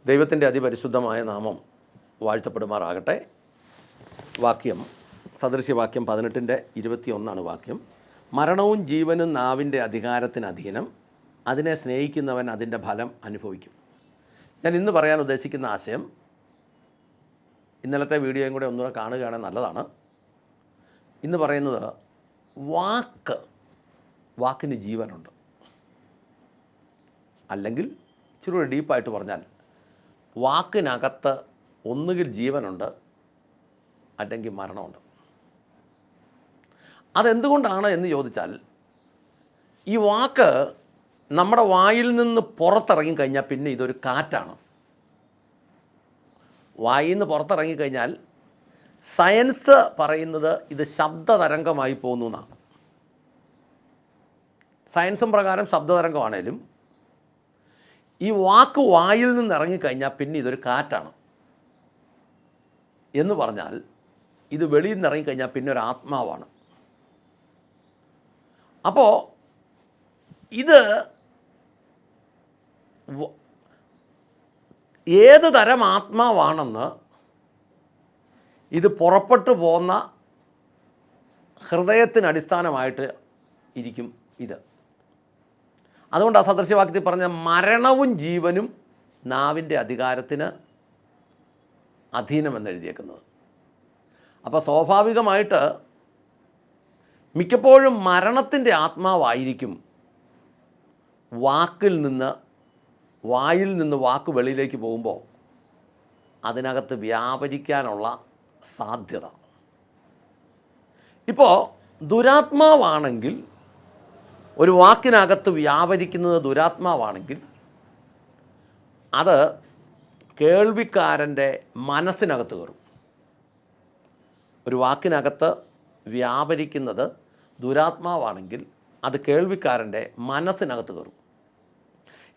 ദൈവത്തിൻ്റെ അതിപരിശുദ്ധമായ നാമം വാഴ്ത്തപ്പെടുമാറാകട്ടെ. വാക്യം സദൃശ്യവാക്യം 18:21 വാക്യം. മരണവും ജീവനും നാവിൻ്റെ അധികാരത്തിന് അധീനം, അതിനെ സ്നേഹിക്കുന്നവൻ അതിൻ്റെ ഫലം അനുഭവിക്കും. ഞാൻ ഇന്ന് പറയാൻ ഉദ്ദേശിക്കുന്ന ആശയം, ഇന്നലത്തെ വീഡിയോയും കൂടെ ഒന്നുകൂടെ കാണുകയാണെങ്കിൽ നല്ലതാണ്. ഇന്ന് പറയുന്നത് വാക്കിന് ജീവനുണ്ട്, അല്ലെങ്കിൽ ഇച്ചിരി ഡീപ്പായിട്ട് പറഞ്ഞാൽ വാക്കിനകത്ത് ഒന്നുകിൽ ജീവനുണ്ട്, അല്ലെങ്കിൽ മരണമുണ്ട്. അതെന്തുകൊണ്ടാണ് എന്ന് ചോദിച്ചാൽ, ഈ വാക്ക് നമ്മുടെ വായിൽ നിന്ന് പുറത്തിറങ്ങിക്കഴിഞ്ഞാൽ പിന്നെ ഇതൊരു കാറ്റാണ്. വായിൽ നിന്ന് പുറത്തിറങ്ങിക്കഴിഞ്ഞാൽ സയൻസ് പറയുന്നത് ഇത് ശബ്ദതരംഗമായി പോകുന്നു എന്നാണ്. സയൻസും പ്രകാരം ശബ്ദതരംഗമാണേലും ഈ വാക്ക് വായിൽ നിന്ന് ഇറങ്ങിക്കഴിഞ്ഞാൽ പിന്നെ ഇതൊരു കാറ്റാണ് എന്ന് പറഞ്ഞാൽ, ഇത് വെളിയിൽ നിന്ന് ഇറങ്ങിക്കഴിഞ്ഞാൽ പിന്നെ ഒരു ആത്മാവാണ്. അപ്പോൾ ഇത് ഏത് തരം ആത്മാവാണെന്ന് ഇത് പുറപ്പെട്ടു പോകുന്ന ഹൃദയത്തിന് അടിസ്ഥാനമായിട്ട് ഇരിക്കും ഇത്. അതുകൊണ്ട് ആ സദൃശ്യവാക്യത്തിൽ പറഞ്ഞ മരണവും ജീവനും നാവിൻ്റെ അധികാരത്തിന് അധീനമെന്ന് എഴുതിയേക്കുന്നത്. അപ്പോൾ സ്വാഭാവികമായിട്ട് മിക്കപ്പോഴും മരണത്തിൻ്റെ ആത്മാവായിരിക്കും വായിൽ നിന്ന് വാക്ക് വെളിയിലേക്ക് പോകുമ്പോൾ അതിനകത്ത് വ്യാപരിക്കാനുള്ള സാധ്യത. ഇപ്പോൾ ദുരാത്മാവാണെങ്കിൽ, ഒരു വാക്കിനകത്ത് വ്യാപരിക്കുന്നത് ദുരാത്മാവാണെങ്കിൽ, അത് കേൾവിക്കാരൻ്റെ മനസ്സിനകത്ത് കയറും. ഒരു വാക്കിനകത്ത് വ്യാപരിക്കുന്നത് ദുരാത്മാവാണെങ്കിൽ അത് കേൾവിക്കാരൻ്റെ മനസ്സിനകത്ത് കയറും.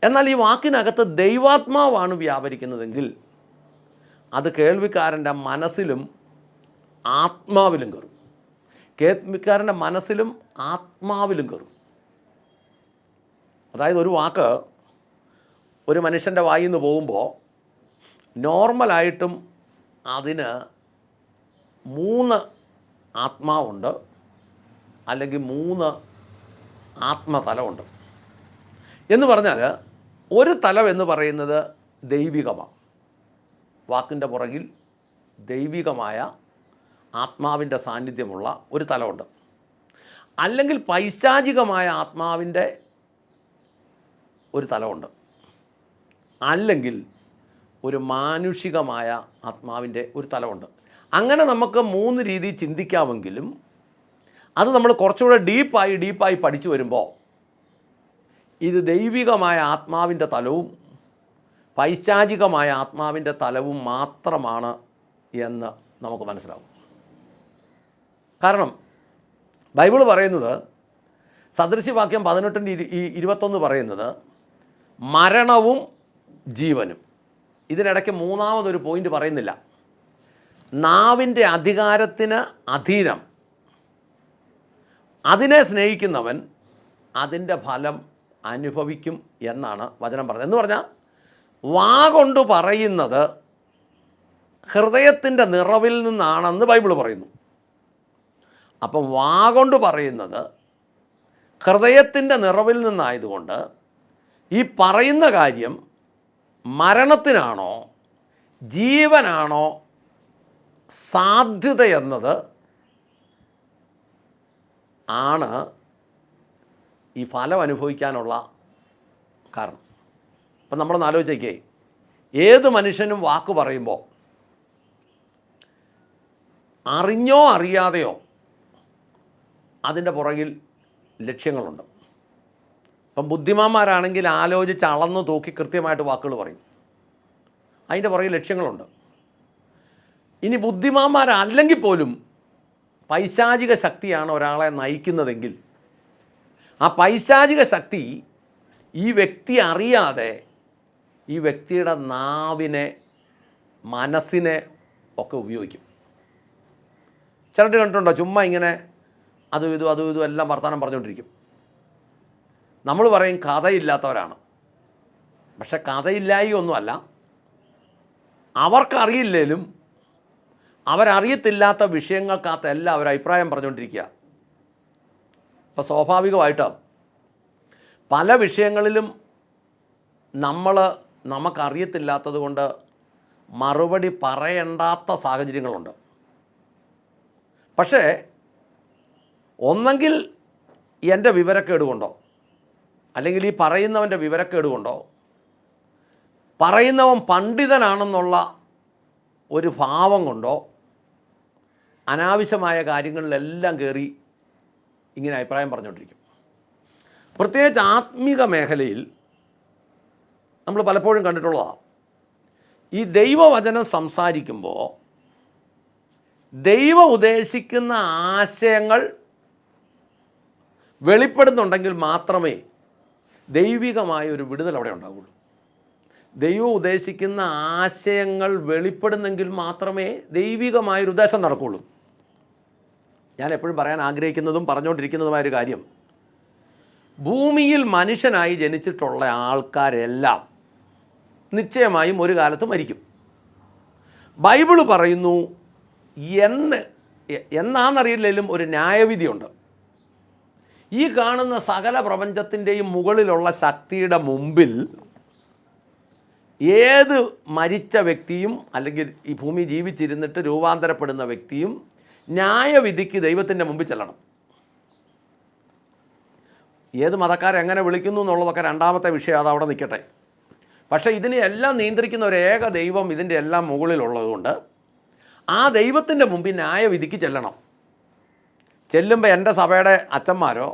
എന്നാൽ ഈ വാക്കിനകത്ത് ദൈവാത്മാവാണ് വ്യാപരിക്കുന്നതെങ്കിൽ അത് കേൾവിക്കാരൻ്റെ മനസ്സിലും ആത്മാവിലും കയറും. കേൾവിക്കാരൻ്റെ മനസ്സിലും ആത്മാവിലും കയറും. അതായത് ഒരു വാക്ക് ഒരു മനുഷ്യൻ്റെ വായിൽ നിന്ന് പോകുമ്പോൾ നോർമലായിട്ടും അതിന് 3 ആത്മാവുണ്ട്, അല്ലെങ്കിൽ 3 ആത്മതലമുണ്ട്. എന്ന് പറഞ്ഞാൽ ഒരു തലം എന്ന് പറയുന്നത് ദൈവികമാണ്. വാക്കിൻ്റെ പുറകിൽ ദൈവികമായ ആത്മാവിൻ്റെ സാന്നിധ്യമുള്ള ഒരു തലമുണ്ട്. അല്ലെങ്കിൽ പൈശാചികമായ ആത്മാവിൻ്റെ ഒരു തലമുണ്ട്. അല്ലെങ്കിൽ ഒരു മാനുഷികമായ ആത്മാവിൻ്റെ ഒരു തലമുണ്ട്. അങ്ങനെ നമുക്ക് 3 രീതി ചിന്തിക്കാമെങ്കിലും അത് നമ്മൾ കുറച്ചുകൂടെ ഡീപ്പായി പഠിച്ചു വരുമ്പോൾ ഇത് ദൈവികമായ ആത്മാവിൻ്റെ തലവും പൈശാചികമായ ആത്മാവിൻ്റെ തലവും മാത്രമാണ് എന്ന് നമുക്ക് മനസ്സിലാവും. കാരണം ബൈബിൾ പറയുന്നത്, സദൃശ്യവാക്യം 18:21 പറയുന്നത് മരണവും ജീവനും. ഇതിനിടയ്ക്ക് മൂന്നാമതൊരു പോയിൻ്റ് പറയുന്നില്ല. നാവിൻ്റെ അധികാരത്തിന് അധീനം, അതിനെ സ്നേഹിക്കുന്നവൻ അതിൻ്റെ ഫലം അനുഭവിക്കും എന്നാണ് വചനം പറഞ്ഞത്. എന്ന് പറഞ്ഞാൽ വാ കൊണ്ട് പറയുന്നത് ഹൃദയത്തിൻ്റെ നിറവിൽ നിന്നാണെന്ന് ബൈബിൾ പറയുന്നു. അപ്പം വാ കൊണ്ട് പറയുന്നത് ഹൃദയത്തിൻ്റെ നിറവിൽ നിന്നായതുകൊണ്ട് ഈ പറയുന്ന കാര്യം മരണത്തിനാണോ ജീവനാണോ സാധ്യതയെന്നത് ആണ് ഈ ഫലം അനുഭവിക്കാനുള്ള കാരണം. അപ്പം നമ്മളൊന്ന് ആലോചിച്ചേക്കേ, ഏത് മനുഷ്യനും വാക്ക് പറയുമ്പോൾ അറിഞ്ഞോ അറിയാതെയോ അതിൻ്റെ പുറകിൽ ലക്ഷ്യങ്ങളുണ്ട്. ഇപ്പം ബുദ്ധിമാന്മാരാണെങ്കിൽ ആലോചിച്ച് അളന്ന് തൂക്കി കൃത്യമായിട്ട് വാക്കുകൾ പറയും. അതിൻ്റെ പുറകിൽ ലക്ഷ്യങ്ങളുണ്ട്. ഇനി ബുദ്ധിമാന്മാരല്ലെങ്കിൽ പോലും പൈശാചിക ശക്തിയാണ് ഒരാളെ നയിക്കുന്നതെങ്കിൽ ആ പൈശാചിക ശക്തി ഈ വ്യക്തി അറിയാതെ ഈ വ്യക്തിയുടെ നാവിനെ, മനസ്സിനെ ഒക്കെ ഉപയോഗിക്കും. ചിലർ കണ്ടിട്ടുണ്ടോ, ചുമ്മാ ഇങ്ങനെ അതും ഇതും എല്ലാം വർത്തമാനം പറഞ്ഞുകൊണ്ടിരിക്കും. നമ്മൾ പറയും കഥയില്ലാത്തവരാണ്. പക്ഷെ കഥയില്ലായി ഒന്നുമല്ല, അവർക്കറിയില്ലേലും അവരറിയത്തില്ലാത്ത വിഷയങ്ങൾക്കകത്ത് എല്ലാം അവർ അഭിപ്രായം പറഞ്ഞുകൊണ്ടിരിക്കുക. അപ്പോൾ സ്വാഭാവികമായിട്ടും പല വിഷയങ്ങളിലും നമുക്കറിയത്തില്ലാത്തത് കൊണ്ട് മറുപടി പറയേണ്ടാത്ത സാഹചര്യങ്ങളുണ്ട്. പക്ഷേ ഒന്നെങ്കിൽ എൻ്റെ വിവരക്കേട് കൊണ്ടോ, അല്ലെങ്കിൽ ഈ പറയുന്നവൻ്റെ വിവരക്കേട് കൊണ്ടോ, പറയുന്നവൻ പണ്ഡിതനാണെന്നുള്ള ഒരു ഭാവം കൊണ്ടോ അനാവശ്യമായ കാര്യങ്ങളിലെല്ലാം കയറി ഇങ്ങനെ അഭിപ്രായം പറഞ്ഞുകൊണ്ടിരിക്കും. പ്രത്യേകിച്ച് ആത്മീക മേഖലയിൽ നമ്മൾ പലപ്പോഴും കണ്ടിട്ടുള്ളതാണ്. ഈ ദൈവവചനം സംസാരിക്കുമ്പോൾ ദൈവം ഉദ്ദേശിക്കുന്ന ആശയങ്ങൾ വെളിപ്പെടുന്നുണ്ടെങ്കിൽ മാത്രമേ ദൈവികമായ ഒരു വിടുതൽ അവിടെ ഉണ്ടാവുള്ളൂ. ദൈവം ഉദ്ദേശിക്കുന്ന ആശയങ്ങൾ വെളിപ്പെടുന്നെങ്കിൽ മാത്രമേ ദൈവികമായൊരു ഉദ്ദേശം നടക്കുകയുള്ളൂ. ഞാൻ എപ്പോഴും പറയാൻ ആഗ്രഹിക്കുന്നതും പറഞ്ഞുകൊണ്ടിരിക്കുന്നതുമായൊരു കാര്യം, ഭൂമിയിൽ മനുഷ്യനായി ജനിച്ചിട്ടുള്ള ആൾക്കാരെല്ലാം നിശ്ചയമായും ഒരു കാലത്ത് മരിക്കും. ബൈബിള് പറയുന്നു എന്നാണെന്നറിയില്ലെങ്കിലും ഒരു ന്യായവിധിയുണ്ട്. ഈ കാണുന്ന സകല പ്രപഞ്ചത്തിൻ്റെയും മുകളിലുള്ള ശക്തിയുടെ മുമ്പിൽ ഏത് മരിച്ച വ്യക്തിയും അല്ലെങ്കിൽ ഈ ഭൂമി ജീവിച്ചിരുന്നിട്ട് രൂപാന്തരപ്പെടുന്ന വ്യക്തിയും ന്യായവിധിക്ക് ദൈവത്തിൻ്റെ മുമ്പിൽ ചെല്ലണം. ഏത് മതക്കാരെങ്ങനെ വിളിക്കുന്നു എന്നുള്ളതൊക്കെ രണ്ടാമത്തെ വിഷയം, അതവിടെ നിൽക്കട്ടെ. പക്ഷേ ഇതിനെ എല്ലാം നിയന്ത്രിക്കുന്ന ഒരു ഏക ദൈവം ഇതിൻ്റെ എല്ലാം മുകളിലുള്ളതുകൊണ്ട് ആ ദൈവത്തിൻ്റെ മുമ്പിൽ ന്യായവിധിക്ക് ചെല്ലണം. ചെല്ലുമ്പോൾ എൻ്റെ സഭയുടെ അച്ഛന്മാരോ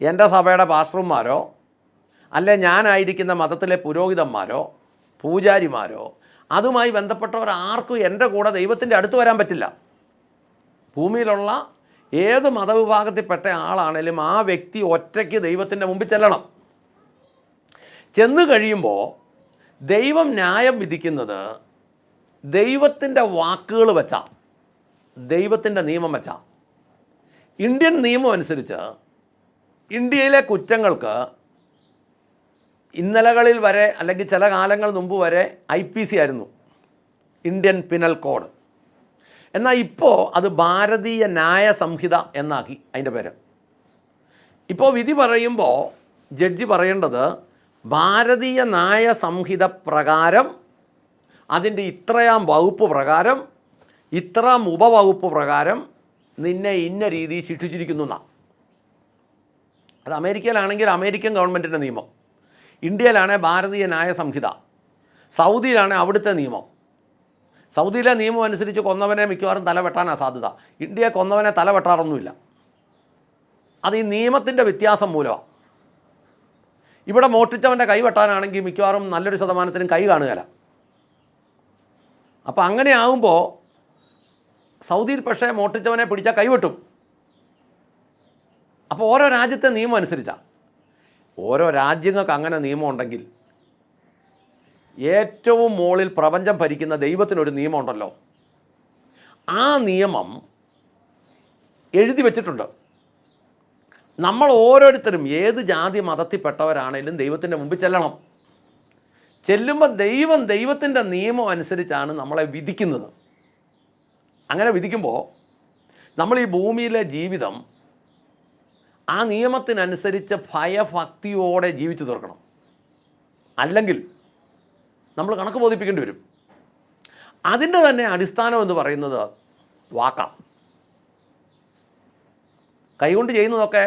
എൻ്റെ സഭയുടെ പാസ്റ്റർമാരോ അല്ലെ ഞാനായിരിക്കുന്ന മതത്തിലെ പുരോഹിതന്മാരോ പൂജാരിമാരോ അതുമായി ബന്ധപ്പെട്ടവർ ആർക്കും എൻ്റെ കൂടെ ദൈവത്തിൻ്റെ അടുത്ത് വരാൻ പറ്റില്ല. ഭൂമിയിലുള്ള ഏത് മതവിഭാഗത്തിൽപ്പെട്ട ആളാണേലും ആ വ്യക്തി ഒറ്റയ്ക്ക് ദൈവത്തിൻ്റെ മുമ്പിൽ ചെല്ലണം. ചെന്ന് കഴിയുമ്പോൾ ദൈവം ന്യായം വിധിക്കുന്നത് ദൈവത്തിൻ്റെ വാക്കുകൾ വെച്ചാണ്, ദൈവത്തിൻ്റെ നിയമം വെച്ചാണ്. ഇന്ത്യൻ നിയമം അനുസരിച്ച് ഇന്ത്യയിലെ കുറ്റങ്ങൾക്ക് ഇന്നലകളിൽ വരെ അല്ലെങ്കിൽ ചില കാലങ്ങൾ മുമ്പ് വരെ IPC ആയിരുന്നു, ഇന്ത്യൻ പിനൽ കോഡ്. എന്നാൽ ഇപ്പോൾ അത് ഭാരതീയ ന്യായ സംഹിത എന്നാക്കി അതിൻ്റെ പേര്. ഇപ്പോൾ വിധി പറയുമ്പോൾ ജഡ്ജി പറയേണ്ടത് ഭാരതീയ ന്യായ സംഹിത പ്രകാരം അതിൻ്റെ ഇത്രയാം വകുപ്പ് പ്രകാരം ഇത്രാം ഉപവകുപ്പ് പ്രകാരം നിന്നെ ഇന്ന രീതിയിൽ ശിക്ഷിച്ചിരിക്കുന്നു എന്നാണ്. അത് അമേരിക്കയിലാണെങ്കിൽ അമേരിക്കൻ ഗവൺമെൻറ്റിൻ്റെ നിയമം, ഇന്ത്യയിലാണെങ്കിൽ ഭാരതീയ ന്യായ സംഹിത, സൗദിയിലാണെങ്കിൽ അവിടുത്തെ നിയമം. സൗദിയിലെ നിയമം അനുസരിച്ച് കൊന്നവനെ മിക്കവാറും തല വെട്ടാനാണ് സാധ്യത. ഇന്ത്യയെ കൊന്നവനെ തല വെട്ടാറൊന്നുമില്ല. അത് ഈ നിയമത്തിൻ്റെ വ്യത്യാസം മൂലമാണ്. ഇവിടെ മോഷ്ടിച്ചവൻ്റെ കൈ വെട്ടാനാണെങ്കിൽ മിക്കവാറും നല്ലൊരു ശതമാനത്തിനും കൈ കാണുകയില്ല. അപ്പോൾ അങ്ങനെ ആകുമ്പോൾ സൗദിയിൽ പക്ഷേ മോഷ്ടിച്ചവനെ പിടിച്ചാൽ കൈവെട്ടും. അപ്പോൾ ഓരോ രാജ്യത്തെ നിയമം അനുസരിച്ചാണ്. ഓരോ രാജ്യങ്ങൾക്ക് അങ്ങനെ നിയമം ഉണ്ടെങ്കിൽ ഏറ്റവും മുകളിൽ പ്രപഞ്ചം ഭരിക്കുന്ന ദൈവത്തിനൊരു നിയമമുണ്ടല്ലോ, ആ നിയമം എഴുതി വച്ചിട്ടുണ്ട്. നമ്മൾ ഓരോരുത്തരും ഏത് ജാതി മതത്തിൽപ്പെട്ടവരാണേലും ദൈവത്തിൻ്റെ മുമ്പിൽ ചെല്ലണം. ചെല്ലുമ്പോൾ ദൈവത്തിൻ്റെ നിയമം അനുസരിച്ചാണ് നമ്മളെ വിധിക്കുന്നത്. അങ്ങനെ വിധിക്കുമ്പോൾ നമ്മൾ ഈ ഭൂമിയിലെ ജീവിതം ആ നിയമത്തിനനുസരിച്ച് ഭയഭക്തിയോടെ ജീവിച്ചു തീർക്കണം. അല്ലെങ്കിൽ നമ്മൾ കണക്ക് ബോധിപ്പിക്കേണ്ടി വരും. അതിൻ്റെ തന്നെ അടിസ്ഥാനം എന്ന് പറയുന്നത് വാക്കാണ്. കൈകൊണ്ട് ചെയ്യുന്നതൊക്കെ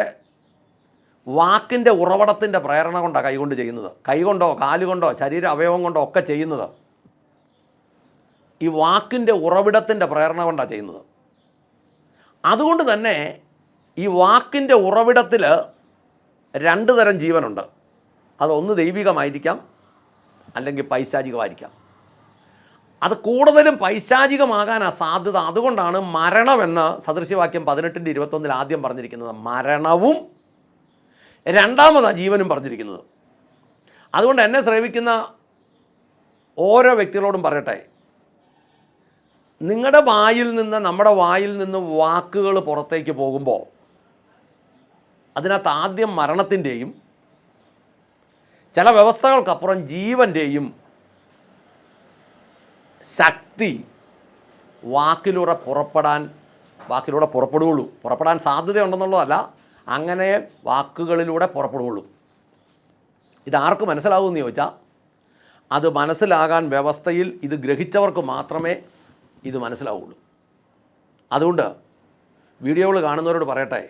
വാക്കിൻ്റെ ഉറവിടത്തിൻ്റെ പ്രേരണ കൊണ്ടാണ് കൈകൊണ്ട് ചെയ്യുന്നത്. കൈകൊണ്ടോ കാലുകൊണ്ടോ ശരീര അവയവം കൊണ്ടോ ഒക്കെ ചെയ്യുന്നത് ഈ വാക്കിൻ്റെ ഉറവിടത്തിൻ്റെ പ്രേരണ കൊണ്ടാണ് ചെയ്യുന്നത്. അതുകൊണ്ട് തന്നെ ഈ വാക്കിൻ്റെ ഉറവിടത്തിൽ രണ്ട് തരം ജീവനുണ്ട്. അതൊന്ന് ദൈവികമായിരിക്കാം, അല്ലെങ്കിൽ പൈശാചികമായിരിക്കാം. അത് കൂടുതലും പൈശാചികമാകാനാണ് സാധ്യത. അതുകൊണ്ടാണ് മരണമെന്ന് സദൃശ്യവാക്യം 18:21 ആദ്യം പറഞ്ഞിരിക്കുന്നത്. മരണവും രണ്ടാമതാണ് ജീവനും പറഞ്ഞിരിക്കുന്നത്. അതുകൊണ്ട് എന്നെ ശ്രമിക്കുന്ന ഓരോ വ്യക്തികളോടും പറയട്ടെ, നിങ്ങളുടെ വായിൽ നിന്ന് നമ്മുടെ വായിൽ നിന്ന് വാക്കുകൾ പുറത്തേക്ക് പോകുമ്പോൾ അതിനകത്ത് ആദ്യം മരണത്തിൻ്റെയും ചില വ്യവസ്ഥകൾക്കപ്പുറം ജീവൻ്റെയും ശക്തി വാക്കിലൂടെ പുറപ്പെടുകയുള്ളൂ. പുറപ്പെടാൻ സാധ്യതയുണ്ടെന്നുള്ളതല്ല, അങ്ങനെ വാക്കുകളിലൂടെ പുറപ്പെടുകയുള്ളൂ. ഇതാർക്ക് മനസ്സിലാകുമെന്ന് ചോദിച്ചാൽ, അത് മനസ്സിലാകാൻ വ്യവസ്ഥയിൽ ഇത് ഗ്രഹിച്ചവർക്ക് മാത്രമേ ഇത് മനസ്സിലാവുള്ളൂ. അതുകൊണ്ട് വീഡിയോകൾ കാണുന്നവരോട് പറയട്ടെ,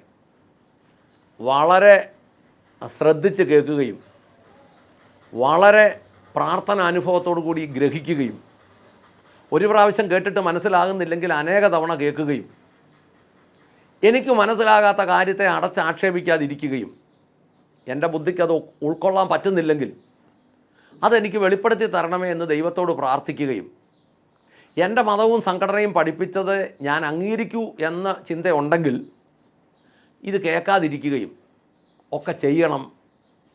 വളരെ ശ്രദ്ധിച്ച് കേൾക്കുകയും വളരെ പ്രാർത്ഥന അനുഭവത്തോടു കൂടി ഗ്രഹിക്കുകയും, ഒരു പ്രാവശ്യം കേട്ടിട്ട് മനസ്സിലാകുന്നില്ലെങ്കിൽ അനേക തവണ കേൾക്കുകയും, എനിക്ക് മനസ്സിലാകാത്ത കാര്യത്തെ അടച്ചാക്ഷേപിക്കാതിരിക്കുകയും, എൻ്റെ ബുദ്ധിക്ക് അത് ഉൾക്കൊള്ളാൻ പറ്റുന്നില്ലെങ്കിൽ അതെനിക്ക് വെളിപ്പെടുത്തി തരണമേ എന്ന് ദൈവത്തോട് പ്രാർത്ഥിക്കുകയും, എൻ്റെ മതവും സംഘടനയും പഠിപ്പിച്ചത് ഞാൻ അംഗീകരിക്കൂ എന്ന ചിന്തയുണ്ടെങ്കിൽ ഇത് കേൾക്കാതിരിക്കുകയും ഒക്കെ ചെയ്യണം.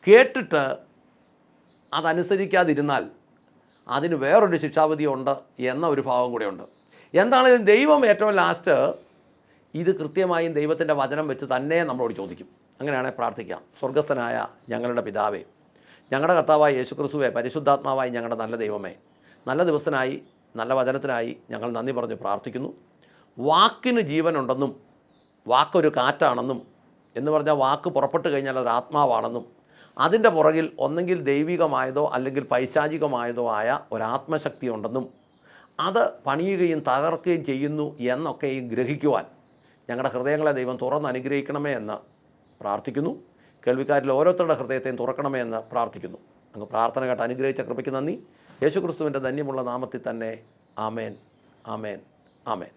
കേട്ടിട്ട് അതനുസരിക്കാതിരുന്നാൽ അതിന് വേറൊരു ശിക്ഷാവിധിയുണ്ട് എന്ന ഒരു ഭാവം കൂടെയുണ്ട്. എന്താണെങ്കിലും ദൈവം ഏറ്റവും ലാസ്റ്റ് ഇത് കൃത്യമായും ദൈവത്തിൻ്റെ വചനം വെച്ച് തന്നെ നമ്മളോട് ചോദിക്കും. അങ്ങനെയാണെങ്കിൽ പ്രാർത്ഥിക്കാം. സ്വർഗസ്ഥനായ ഞങ്ങളുടെ പിതാവേ, ഞങ്ങളുടെ കർത്താവായ യേശുക്രിസ്തുവേ, പരിശുദ്ധാത്മാവായി ഞങ്ങളുടെ നല്ല ദൈവമേ, നല്ല ദിവസത്തിനായി നല്ല വചനത്തിനായി ഞങ്ങൾ നന്ദി പറഞ്ഞ് പ്രാർത്ഥിക്കുന്നു. വാക്കിന് ജീവനുണ്ടെന്നും വാക്കൊരു കാറ്റാണെന്നും എന്ന് പറഞ്ഞാൽ വാക്ക് പുറപ്പെട്ട് കഴിഞ്ഞാൽ അത് ആത്മാവാണെന്നും അതിൻ്റെ പുറകിൽ ഒന്നെങ്കിൽ ദൈവികമായതോ അല്ലെങ്കിൽ പൈശാചികമായതോ ആയ ഒരാത്മശക്തി ഉണ്ടെന്നും അത് പണിയുകയും തകർക്കുകയും ചെയ്യുന്നു എന്നൊക്കെയും ഗ്രഹിക്കുവാൻ ഞങ്ങളുടെ ഹൃദയങ്ങളെ ദൈവം തുറന്ന് അനുഗ്രഹിക്കണമേ എന്ന് പ്രാർത്ഥിക്കുന്നു. കേൾവിക്കാരിൽ ഓരോരുത്തരുടെ ഹൃദയത്തെയും തുറക്കണമേ എന്ന് പ്രാർത്ഥിക്കുന്നു. അങ്ങ് പ്രാർത്ഥന കേട്ട് അനുഗ്രഹിച്ച കൃപയ്ക്ക് നന്ദി. യേശുക്രിസ്തുവിൻ്റെ ധന്യമുള്ള നാമത്തിൽ തന്നെ. ആമേൻ, ആമേൻ, ആമേൻ.